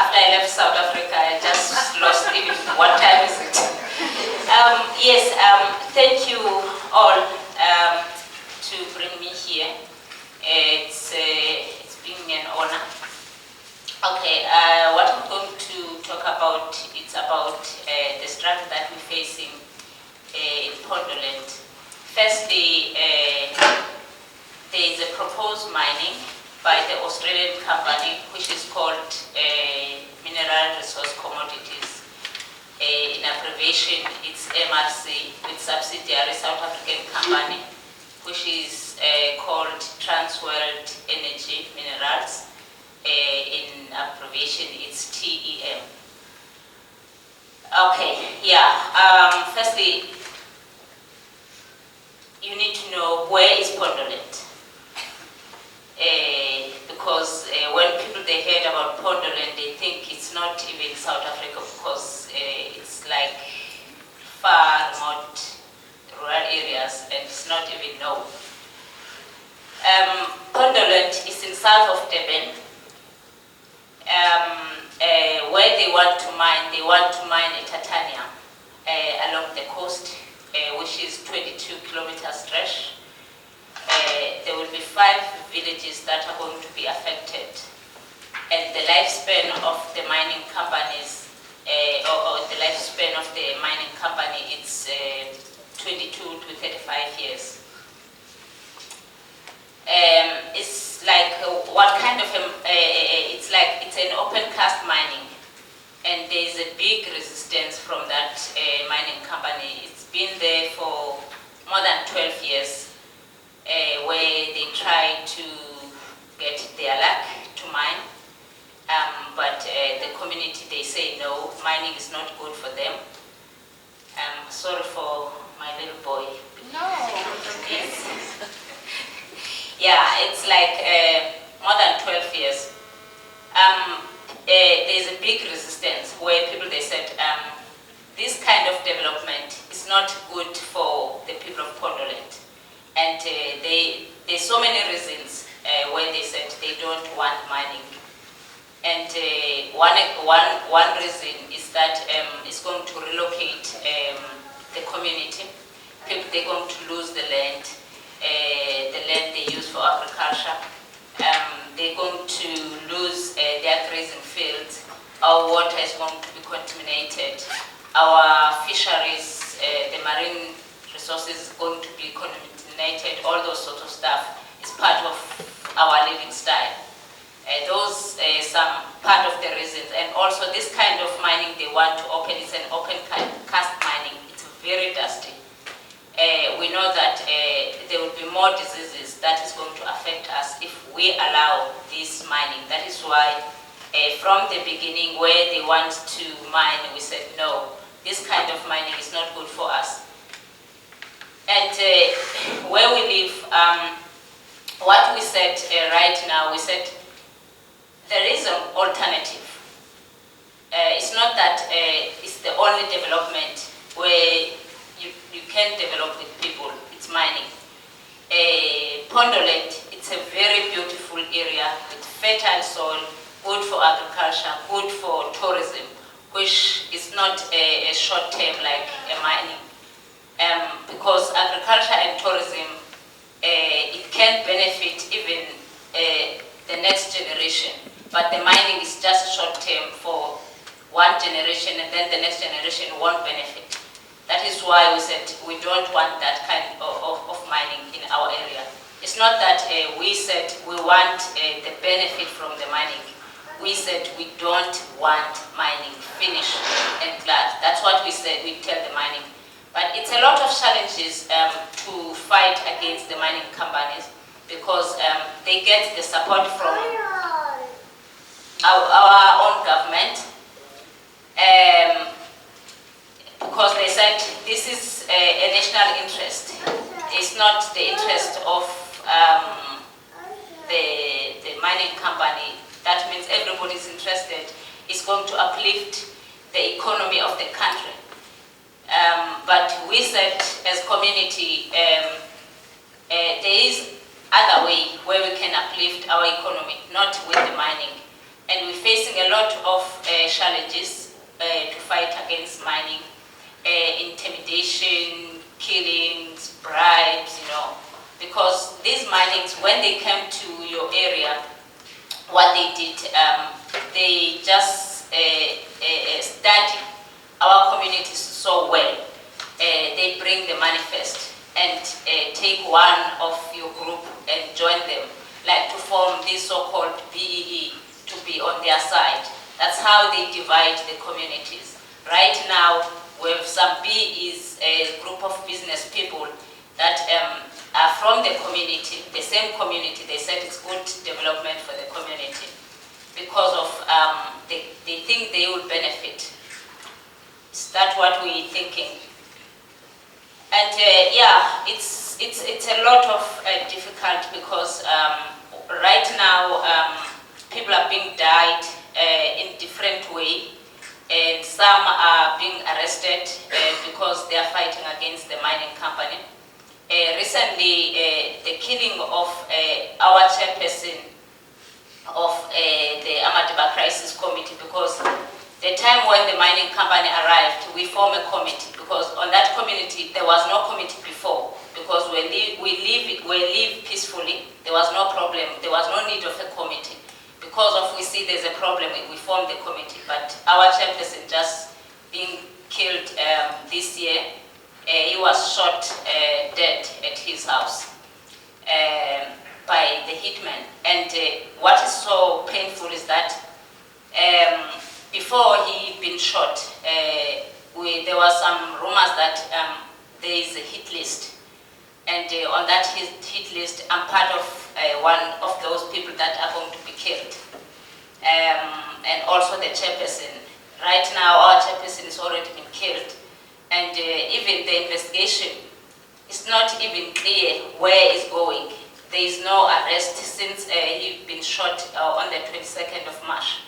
after I left South Africa, I just lost even what time is it. Yes, thank you all to bring me here. It's been an honor. Okay, what I'm going to talk about, it's about the struggle that we're facing in Pondoland. Firstly, there is a proposed mining by the Australian company, which is called Mineral Resource Commodities. In abbreviation, it's MRC, with subsidiary South African company, which is called Transworld Energy Minerals. In abbreviation, it's TEM. Okay, yeah. Firstly, you need to know where is Pondoland. Because when people they heard about Pondoland, they think it's not even South Africa because it's like far remote rural areas and it's not even known. Pondoland is in south of Durban. Where they want to mine a titanium along the coast, which is 22 kilometer stretch. There will be 5 villages that are going to be affected, and the lifespan of the mining companies, or the lifespan of the mining company, it's 22 to 35 years. It's like what kind of it's an open cast mining, and there is a big resistance from that mining company. It's been there for more than 12 years. Where they try to get their luck to mine, but the community, they say no, mining is not good for them. Sorry for my little boy. No. Yes. Yeah, it's like more than 12 years. There's a big resistance where people, they said, this kind of development is not good for the people of Pondoland. And there's so many reasons where they said they don't want mining. And one reason is that it's going to relocate the community. People, they're going to lose the land they use for agriculture. They're going to lose their grazing fields. Our water is going to be contaminated. Our fisheries, the marine resources is going to be contaminated. All those sort of stuff is part of our living style. Those some part of the reasons, and also this kind of mining they want to open is an open cast mining. It's very dusty. We know that there will be more diseases that is going to affect us if we allow this mining. That is why from the beginning where they want to mine, we said no, this kind of mining is not good for us. And where we live, what we said right now, we said there is an alternative. It's not that it's the only development where you can develop with people, it's mining. Pondoland, it's a very beautiful area with fertile soil, good for agriculture, good for tourism, which is not a short term like a mining. Because agriculture and tourism, it can benefit even the next generation, but the mining is just short term for one generation, and then the next generation won't benefit. That is why we said we don't want that kind of mining in our area. It's not that we said we want the benefit from the mining. We said we don't want mining, finish and glad. That's what we said, we tell the mining. But it's a lot of challenges to fight against the mining companies because they get the support from our own government because they said this is a national interest. It's not the interest of the mining company. That means everybody's interested. It's going to uplift the economy of the country. But we said as community, there is other way where we can uplift our economy, not with the mining. And we're facing a lot of challenges to fight against mining, intimidation, killings, bribes, because these minings, when they came to your area, what they did, they just study our communities so well. They bring the manifest and take one of your group and join them, like to form this so-called BEE to be on their side. That's how they divide the communities. Right now, we have some BEs, a group of business people that are from the community, the same community. They said it's good development for the community because of they think they will benefit. Is that what we're thinking? And yeah, it's a lot of difficult because right now people are being died in different way, and some are being arrested because they are fighting against the mining company. Recently, the killing of our chairperson of the Amadiba Crisis Committee, because the time when the mining company arrived, we formed a committee, because on that community there was no committee before, because we live peacefully. There was no problem. There was no need of a committee. Because of we see there's a problem, we formed the committee. But our chairperson just being killed this year. He was shot dead at his house by the hitman. And what is so painful is that before he been shot, there were some rumors that there is a hit list. And on that hit list, I'm part of one of those people that are going to be killed. And also the chairperson. Right now, our chairperson has already been killed. And even the investigation is not even clear where it's going. There is no arrest since he's been shot on the 22nd of March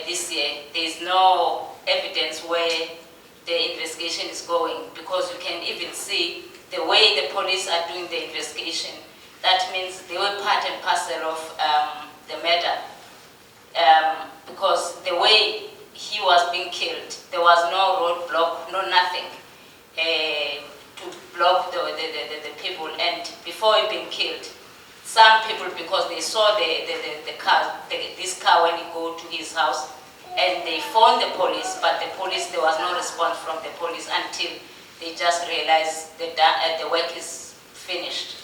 this year. There is no evidence where the investigation is going, because you can even see the way the police are doing the investigation. That means they were part and parcel of the murder, because the way he was being killed, there was no roadblock, no nothing to block the people. And before he been killed, some people, because they saw the car, this car when he go to his house, and they phoned the police, but the police, there was no response from the police until they just realized that the work is finished.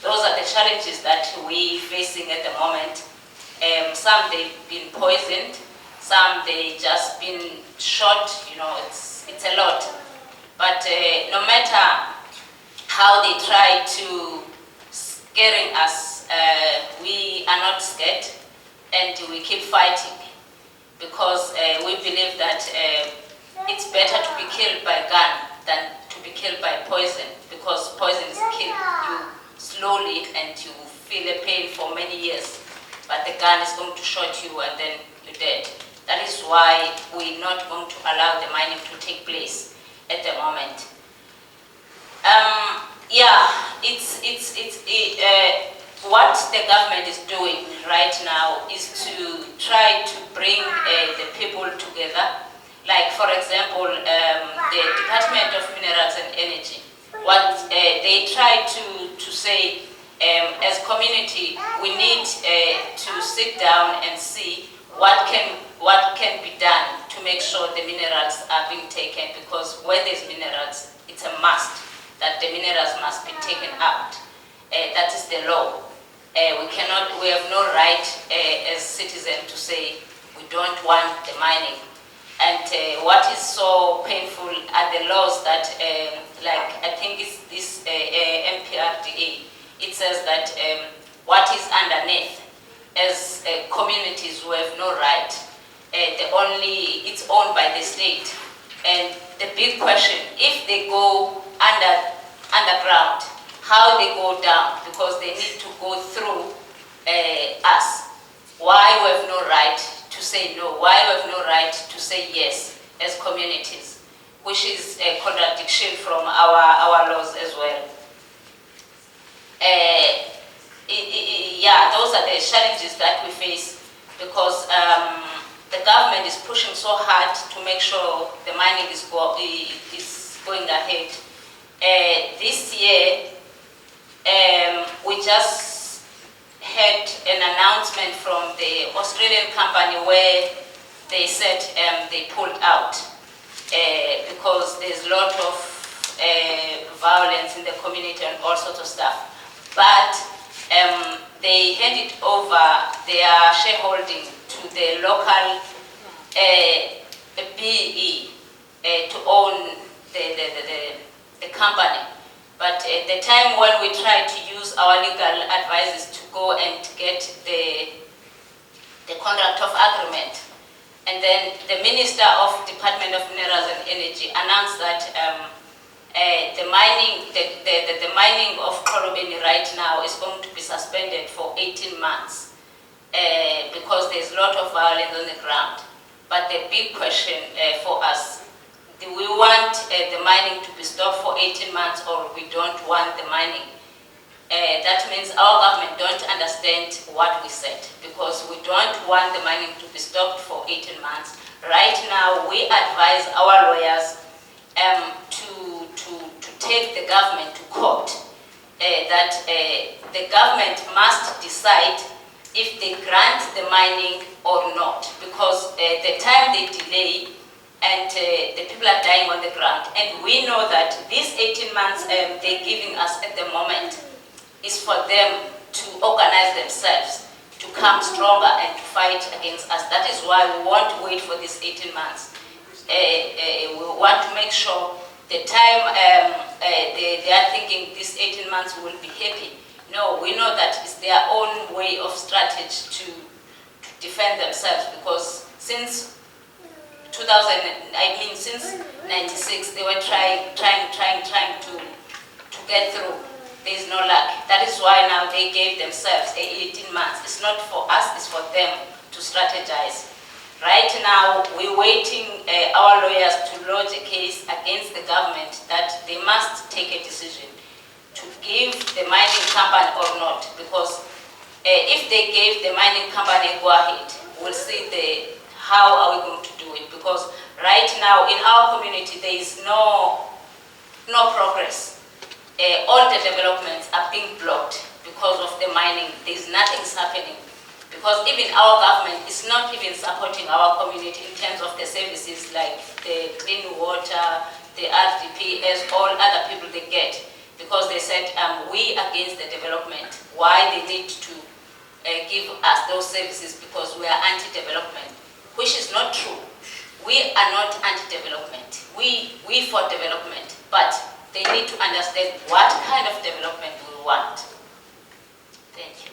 Those are the challenges that we're facing at the moment. Some they've been poisoned, some they just been shot. It's a lot. But no matter how they try to scaring us, we are not scared, and we keep fighting, because we believe that it's better to be killed by gun than to be killed by poison, because poison is kill you slowly and you feel the pain for many years, but the gun is going to shoot you and then you're dead. That is why we're not going to allow the mining to take place at the moment. Yeah, what the government is doing right now is to try to bring the people together. Like, for example, the Department of Minerals and Energy. What they try to say, as community, we need to sit down and see what can be done to make sure the minerals are being taken, because where there's minerals, it's a must that the minerals must be taken out. That is the law. We have no right as citizens to say we don't want the mining. And what is so painful are the laws that, like I think it's this MPRDA, it says that what is underneath, as communities who have no right, it's owned by the state. And the big question, if they go underground, how they go down, because they need to go through us. Why we have no right to say no? Why we have no right to say yes as communities, which is a contradiction from our laws as well. Yeah, those are the challenges that we face, because the government government is pushing so hard to make sure the mining is going ahead. This year, we just had an announcement from the Australian company where they said they pulled out because there's a lot of violence in the community and all sorts of stuff. But they handed over their shareholding to the local BE to own the company. But at the time when we tried to use our legal advisors to go and get the contract of agreement, and then the Minister of Department of Minerals and Energy announced that the mining of Kolobeni right now is going to be suspended for 18 months because there's a lot of violence on the ground. But the big question for us, do we want the mining to be stopped for 18 months or we don't want the mining? That means our government don't understand what we said, because we don't want the mining to be stopped for 18 months. Right now, we advise our lawyers to take the government to court, that the government must decide if they grant the mining or not, because the time they delay and the people are dying on the ground. And we know that these 18 months they're giving us at the moment is for them to organize themselves, to come stronger and to fight against us. That is why we want to wait for these 18 months. We want to make sure the time they are thinking these 18 months will be happy. No, we know that it's their own way of strategy to defend themselves, because since since 96, they were trying to get through. There is no luck. That is why now they gave themselves 18 months. It's not for us, it's for them to strategize. Right now, we're waiting our lawyers to lodge a case against the government that they must take a decision to give the mining company or not, because if they gave the mining company a go ahead, we'll see how are we going to do it, because right now in our community there is no progress. All the developments are being blocked because of the mining. There's nothing's happening, because even our government is not even supporting our community in terms of the services like the clean water, the RDP, as all other people they get, because they said we against the development. Why they need to give us those services, because we are anti-development, which is not true. We are not anti-development. We for development, but they need to understand what kind of development we want. Thank you.